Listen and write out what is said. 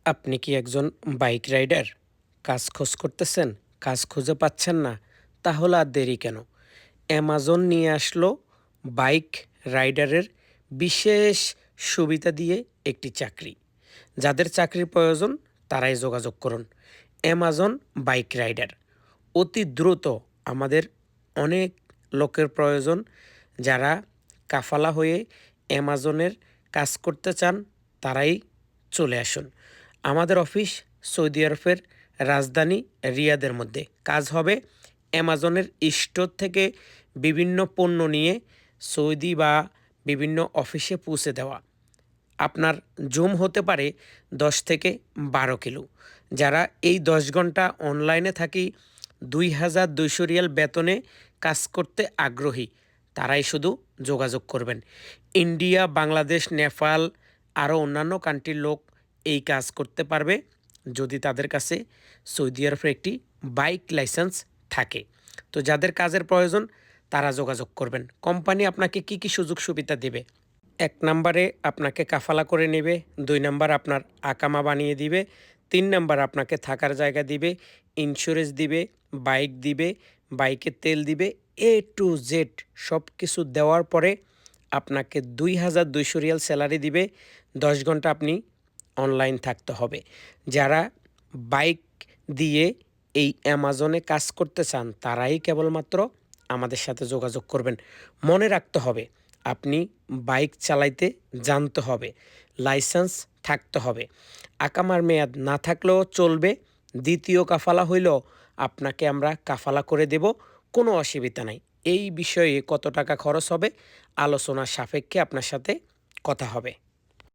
আপনি কি একজন বাইক রাইডার? কাজ খোঁজ করতেছেন, কাজ খুঁজে পাচ্ছেন না? তাহলে আর দেরি কেন? অ্যামাজন নিয়ে আসলো বাইক রাইডারের বিশেষ সুবিধা দিয়ে একটি চাকরি। যাদের চাকরির প্রয়োজন তারাই যোগাযোগ করুন। Amazon bike rider. অতি দ্রুত আমাদের অনেক লোকের প্রয়োজন যারা কাফালা হয়ে অ্যামাজনের কাজ করতে চান তারাই চলে আসুন। আমাদের অফিস সৌদি আরবের রাজধানী রিয়াদের মধ্যে। কাজ হবে অ্যামাজনের স্টোর থেকে বিভিন্ন পণ্য নিয়ে সৌদি বা বিভিন্ন অফিসে পৌঁছে দেওয়া। আপনার জুম হতে পারে ১০ থেকে ১২ কিলো। যারা এই ১০ ঘন্টা অনলাইনে থাকি ২,২০০ রিয়াল বেতনে কাজ করতে আগ্রহী তারাই শুধু যোগাযোগ করবেন। ইন্ডিয়া, বাংলাদেশ, নেপাল আরও অন্যান্য কান্ট্রির লোক এই কাজ করতে পারবে যদি তাদের কাছে সৌদি আরবের একটি বাইক লাইসেন্স থাকে। তো যাদের কাজের প্রয়োজন তারা যোগাযোগ করবেন। কোম্পানি আপনাকে কি কি সুযোগ সুবিধা দেবে? ১ নাম্বারে আপনাকে কাফালা করে নেবে, ২ নাম্বার আপনার আকামা বানিয়ে দিবে, ৩ নাম্বার আপনাকে থাকার জায়গা দিবে, ইন্স্যুরেন্স দিবে, বাইক দিবে, বাইকের তেল দিবে, এ টু জেড সব কিছু দেওয়ার পরে আপনাকে ২,২০০ রিয়াল স্যালারি দিবে। ১০ ঘন্টা আপনি অনলাইন থাকতে হবে। যারা বাইক দিয়ে এই অ্যামাজনে কাজ করতে চান তারাই কেবলমাত্র আমাদের সাথে যোগাযোগ করবেন। মনে রাখতে হবে আপনি বাইক চালাইতে জানতে হবে, লাইসেন্স থাকতে হবে। আকামার মেয়াদ না থাকলেও চলবে। দ্বিতীয় কাফালা হইলেও আপনাকে আমরা কাফালা করে দেব, কোনো অসুবিধা নাই। এই বিষয়ে কত টাকা খরচ হবে আলোচনা সাপেক্ষে আপনার সাথে কথা হবে।